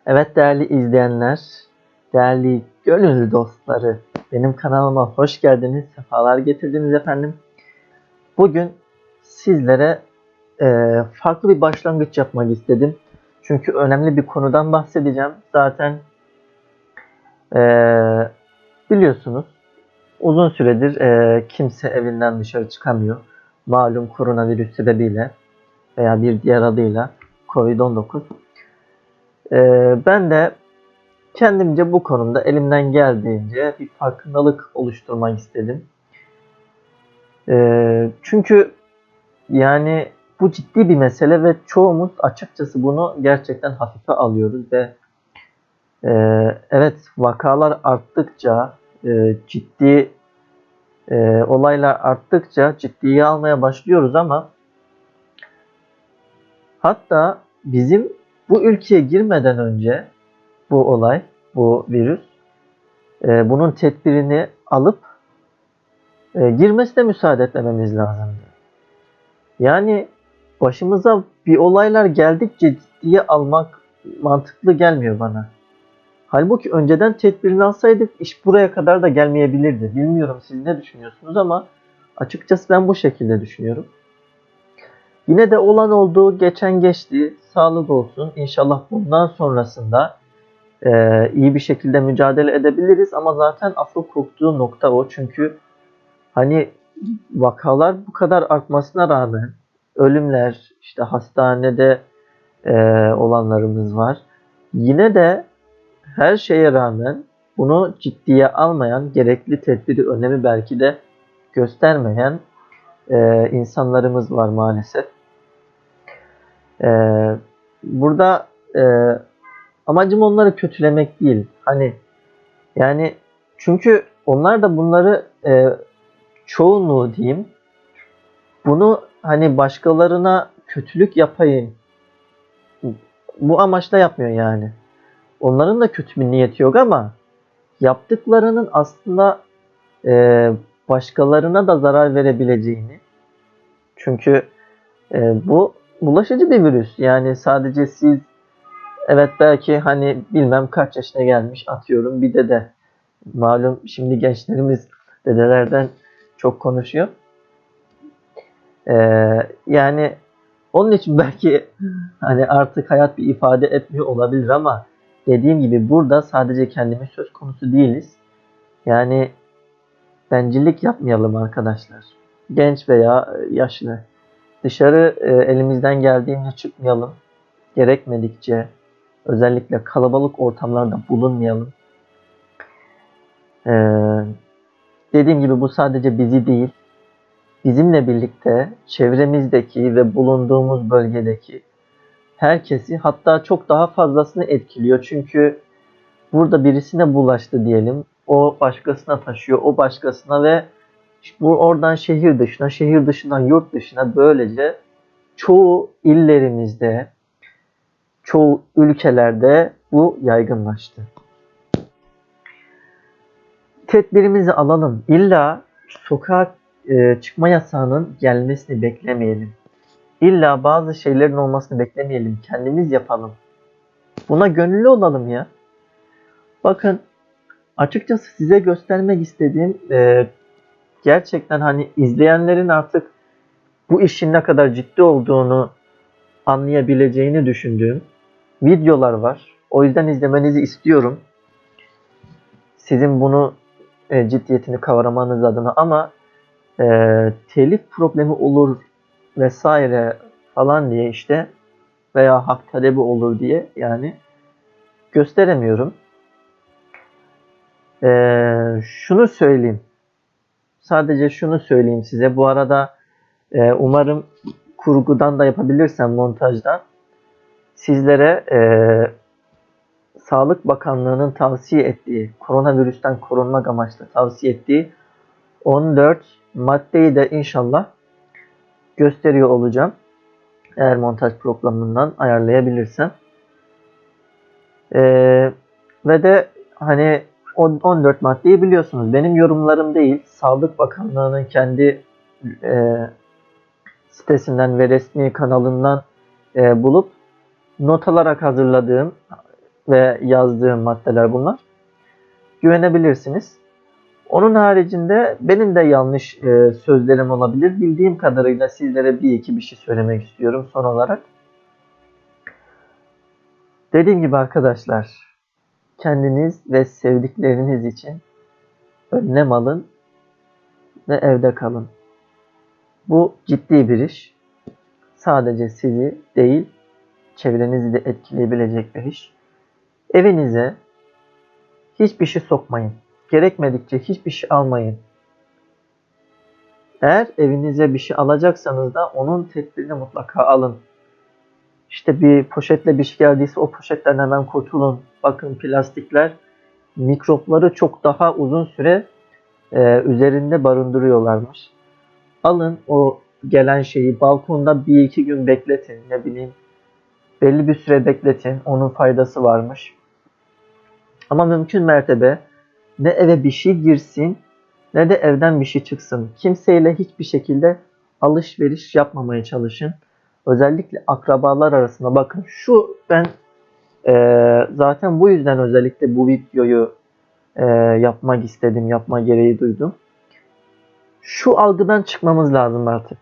Evet değerli izleyenler, değerli gönül dostları, benim kanalıma hoş geldiniz, sefalar getirdiniz efendim. Bugün sizlere farklı bir başlangıç yapmak istedim. Çünkü önemli bir konudan bahsedeceğim. Zaten e, biliyorsunuz uzun süredir kimse evinden dışarı çıkamıyor. Malum koronavirüs sebebiyle veya bir diğer adıyla Covid-19. Ben de kendimce bu konuda elimden geldiğince bir farkındalık oluşturmak istedim. Çünkü yani bu ciddi bir mesele ve çoğumuz açıkçası bunu gerçekten hafife alıyoruz ve e, evet vakalar arttıkça ciddi olaylar arttıkça ciddiye almaya başlıyoruz ama hatta bizim bu ülkeye girmeden önce bu olay, bu virüs bunun tedbirini alıp girmesine müsaade etmememiz lazımdı. Yani başımıza bir olaylar geldikçe ciddiye almak mantıklı gelmiyor bana. Halbuki önceden tedbirini alsaydık iş buraya kadar da gelmeyebilirdi. Bilmiyorum siz ne düşünüyorsunuz ama açıkçası ben bu şekilde düşünüyorum. Yine de olan oldu, geçen geçti. Sağlık olsun. İnşallah bundan sonrasında iyi bir şekilde mücadele edebiliriz. Ama zaten asıl korktuğu nokta o. Çünkü hani vakalar bu kadar artmasına rağmen ölümler, işte hastanede olanlarımız var. Yine de her şeye rağmen bunu ciddiye almayan, gerekli tedbiri, önemi belki de göstermeyen insanlarımız var maalesef. E, burada amacım onları kötülemek değil. Hani yani çünkü onlar da bunları çoğunluğu diyeyim bunu hani başkalarına kötülük yapayım bu amaçla yapmıyor yani. Onların da kötü bir niyeti yok ama yaptıklarının aslında e, başkalarına da zarar verebileceğini. Çünkü bu bulaşıcı bir virüs. Yani sadece siz evet belki hani bilmem kaç yaşına gelmiş atıyorum bir dede. Malum şimdi gençlerimiz dedelerden çok konuşuyor. E, yani onun için belki hani artık hayat bir ifade etmiyor olabilir ama dediğim gibi burada sadece kendimiz söz konusu değiliz. Yani bencillik yapmayalım arkadaşlar. Genç veya yaşlı. Dışarı elimizden geldiğince çıkmayalım. Gerekmedikçe özellikle kalabalık ortamlarda bulunmayalım. Ee, dediğim gibi bu sadece bizi değil, bizimle birlikte çevremizdeki ve bulunduğumuz bölgedeki herkesi hatta çok daha fazlasını etkiliyor. Çünkü burada birisine bulaştı diyelim. O başkasına taşıyor, o başkasına ve bu oradan şehir dışına, şehir dışından yurt dışına böylece çoğu illerimizde, çoğu ülkelerde bu yaygınlaştı. Tedbirimizi alalım. İlla sokağa çıkma yasağının gelmesini beklemeyelim. İlla bazı şeylerin olmasını beklemeyelim. Kendimiz yapalım. Buna gönüllü olalım ya. Bakın açıkçası size göstermek istediğim gerçekten hani izleyenlerin artık bu işin ne kadar ciddi olduğunu anlayabileceğini düşündüğüm videolar var. O yüzden izlemenizi istiyorum. Sizin bunu ciddiyetini kavramanız adına ama e, telif problemi olur vesaire falan diye işte veya hak talebi olur diye yani gösteremiyorum. Şunu söyleyeyim. Sadece şunu söyleyeyim size. Bu arada umarım kurgudan da yapabilirsem montajdan sizlere Sağlık Bakanlığı'nın tavsiye ettiği, koronavirüsten korunmak amaçlı tavsiye ettiği 14 maddeyi de inşallah gösteriyor olacağım. Eğer montaj programından ayarlayabilirsem. Ve de hani 14 maddeyi biliyorsunuz. Benim yorumlarım değil, Sağlık Bakanlığı'nın kendi e, sitesinden ve resmi kanalından bulup not alarak hazırladığım ve yazdığım maddeler bunlar. Güvenebilirsiniz. Onun haricinde benim de yanlış sözlerim olabilir. Bildiğim kadarıyla sizlere bir iki bir şey söylemek istiyorum son olarak. Dediğim gibi arkadaşlar, kendiniz ve sevdikleriniz için önlem alın ve evde kalın. Bu ciddi bir iş. Sadece sizi değil, çevrenizi de etkileyebilecek bir iş. Evinize hiçbir şey sokmayın. Gerekmedikçe hiçbir şey almayın. Eğer evinize bir şey alacaksanız da onun tedbirini mutlaka alın. İşte bir poşetle bir şey geldiyse o poşetten hemen kurtulun. Bakın plastikler mikropları çok daha uzun süre üzerinde barındırıyorlarmış. Alın o gelen şeyi balkonda bir iki gün bekletin. Ne bileyim belli bir süre bekletin. Onun faydası varmış. Ama mümkün mertebe ne eve bir şey girsin ne de evden bir şey çıksın. Kimseyle hiçbir şekilde alışveriş yapmamaya çalışın. Özellikle akrabalar arasında. Bakın şu ben zaten bu yüzden özellikle bu videoyu yapmak istedim, yapma gereği duydum. Şu algıdan çıkmamız lazım artık.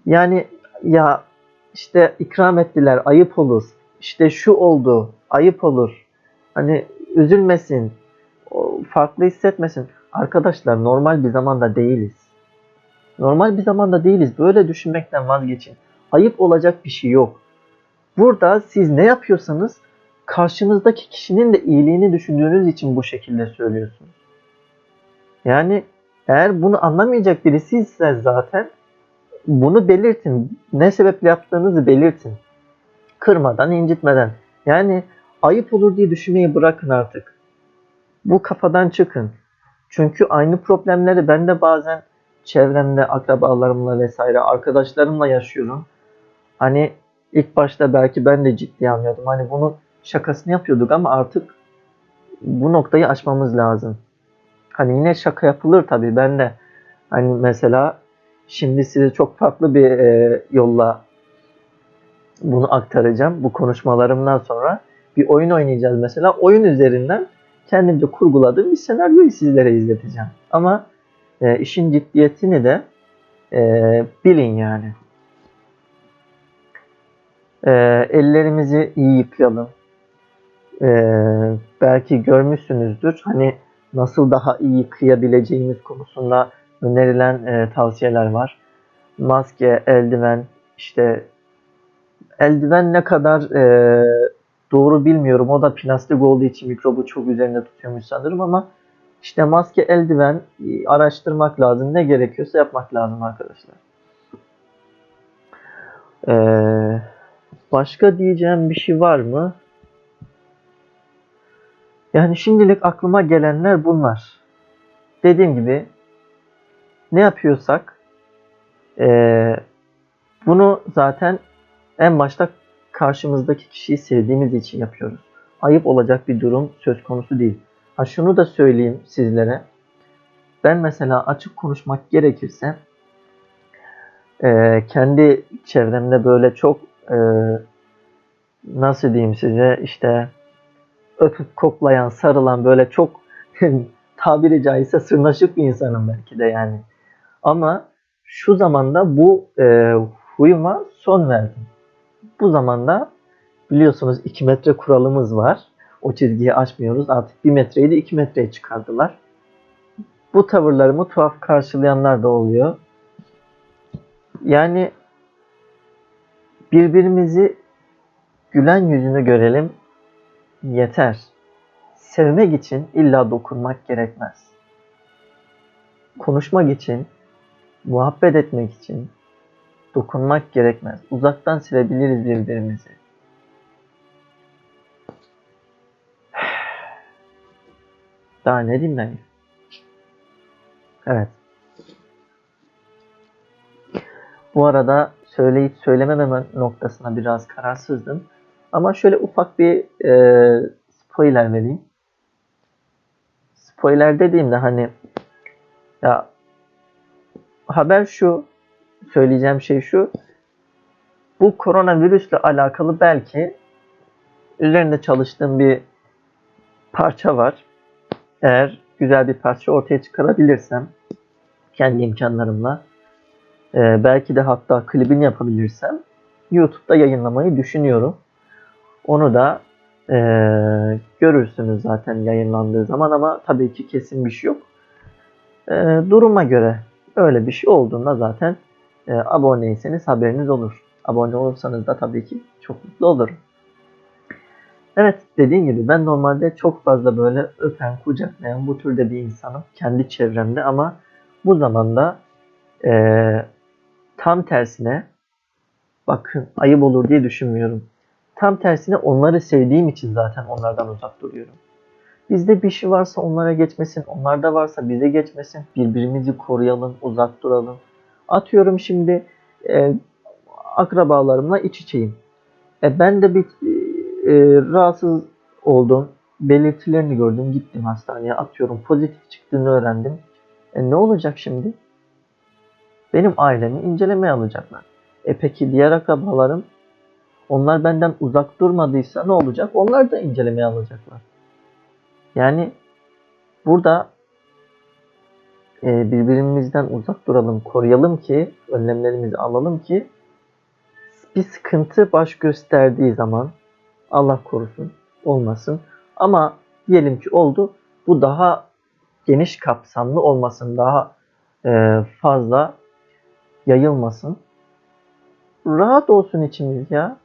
Yani ya işte ikram ettiler, ayıp olur. İşte şu oldu, ayıp olur. Hani üzülmesin, farklı hissetmesin. Arkadaşlar normal bir zamanda değiliz. Normal bir zamanda değiliz. Böyle düşünmekten vazgeçin. Ayıp olacak bir şey yok. Burada siz ne yapıyorsanız karşınızdaki kişinin de iyiliğini düşündüğünüz için bu şekilde söylüyorsunuz. Yani eğer bunu anlamayacak birisi ise zaten bunu belirtin. Ne sebeple yaptığınızı belirtin. Kırmadan, incitmeden. Yani ayıp olur diye düşünmeyi bırakın artık. Bu kafadan çıkın. Çünkü aynı problemleri ben de bazen çevremde, akrabalarımla vesaire, arkadaşlarımla yaşıyorum. Hani ilk başta belki ben de ciddiye almıyordum. Hani bunun şakasını yapıyorduk ama artık bu noktayı aşmamız lazım. Hani yine şaka yapılır tabii. Ben de hani mesela şimdi size çok farklı bir yolla bunu aktaracağım. Bu konuşmalarımdan sonra bir oyun oynayacağız mesela. Oyun üzerinden kendimce kurguladığım bir senaryoyu sizlere izleteceğim. Ama işin ciddiyetini de bilin yani. Ellerimizi iyi yıkayalım. Belki görmüşsünüzdür. Hani nasıl daha iyi yıkayabileceğimiz konusunda önerilen tavsiyeler var. Maske, eldiven, işte eldiven ne kadar doğru bilmiyorum. O da plastik olduğu için mikrobu çok üzerinde tutuyormuş sanırım ama işte maske, eldiven araştırmak lazım. Ne gerekiyorsa yapmak lazım arkadaşlar. Ee, Başka diyeceğim bir şey var mı? Yani şimdilik aklıma gelenler bunlar. Dediğim gibi ne yapıyorsak bunu zaten en başta karşımızdaki kişiyi sevdiğimiz için yapıyoruz. Ayıp olacak bir durum söz konusu değil. Ha şunu da söyleyeyim sizlere. Ben mesela açık konuşmak gerekirse kendi çevremde böyle çok nasıl diyeyim size işte öpüp koklayan, sarılan böyle çok tabiri caizse sırnaşık bir insanım belki de yani. Ama şu zamanda bu huyuma son verdim. Bu zamanda biliyorsunuz 2 metre kuralımız var. O çizgiyi aşmıyoruz. Artık 1 metreyi de 2 metreye çıkardılar. Bu tavırlarımı tuhaf karşılayanlar da oluyor. Yani birbirimizi gülen yüzünü görelim yeter. Sevmek için illa dokunmak gerekmez. Konuşmak için, muhabbet etmek için dokunmak gerekmez. Uzaktan sevebiliriz birbirimizi. Daha ne diyeyim ben? Evet. Bu arada söyleyip söylemememe noktasına biraz kararsızdım. Ama şöyle ufak bir spoiler vereyim. Spoiler dediğimde hani ya haber şu, söyleyeceğim şey şu. Bu koronavirüsle alakalı belki üzerinde çalıştığım bir parça var. Eğer güzel bir parça ortaya çıkarabilirsem kendi imkanlarımla, belki de hatta klibini yapabilirsem YouTube'da yayınlamayı düşünüyorum. Onu da görürsünüz zaten yayınlandığı zaman, ama tabii ki kesin bir şey yok. Duruma göre öyle bir şey olduğunda zaten aboneyseniz haberiniz olur. Abone olursanız da tabii ki çok mutlu olurum. Evet, dediğim gibi ben normalde çok fazla böyle öpen, kucaklayan bu türde bir insanım kendi çevremde, ama bu zamanda tam tersine, bakın ayıp olur diye düşünmüyorum. Tam tersine onları sevdiğim için zaten onlardan uzak duruyorum. Bizde bir şey varsa onlara geçmesin, onlarda varsa bize geçmesin. Birbirimizi koruyalım, uzak duralım. Atıyorum şimdi e, akrabalarımla iç içeyim. Ben de bir rahatsız oldum. Belirtilerini gördüm. Gittim hastaneye. Atıyorum pozitif çıktığını öğrendim. Ne olacak şimdi? Benim ailemi incelemeye alacaklar. Peki diğer akrabalarım, onlar benden uzak durmadıysa ne olacak? Onlar da incelemeye alacaklar. Yani burada birbirimizden uzak duralım, koruyalım ki, önlemlerimizi alalım ki bir sıkıntı baş gösterdiği zaman, Allah korusun, olmasın. Ama diyelim ki oldu, bu daha geniş kapsamlı olmasın, daha fazla yayılmasın. Rahat olsun içimiz ya.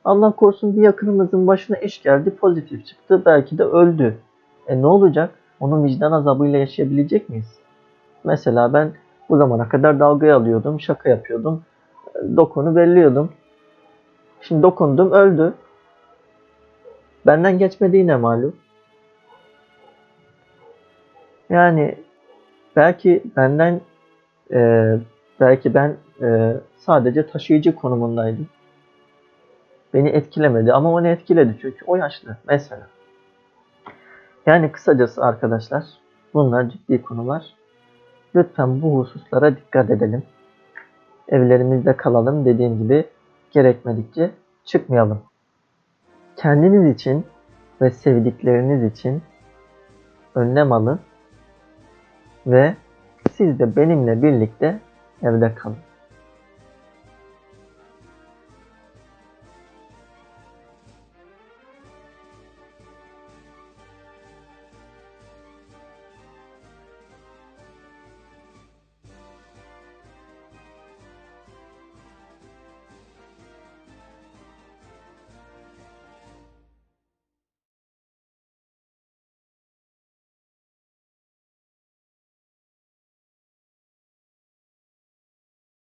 Allah korusun bir yakınımızın başına iş geldi, pozitif çıktı, belki de öldü. Ne olacak? Onun vicdan azabıyla yaşayabilecek miyiz? Mesela ben bu zamana kadar dalgaya alıyordum, şaka yapıyordum, dokunu belliyordum. Şimdi dokundum, öldü. Benden geçmediği ne malum? Yani belki benden, e, belki ben sadece taşıyıcı konumundaydım. Beni etkilemedi ama onu etkiledi çünkü o yaşlı mesela. Yani kısacası arkadaşlar, bunlar ciddi konular. Lütfen bu hususlara dikkat edelim. Evlerimizde kalalım, dediğim gibi gerekmedikçe çıkmayalım. Kendiniz için ve sevdikleriniz için önlem alın ve siz de benimle birlikte evde kalın.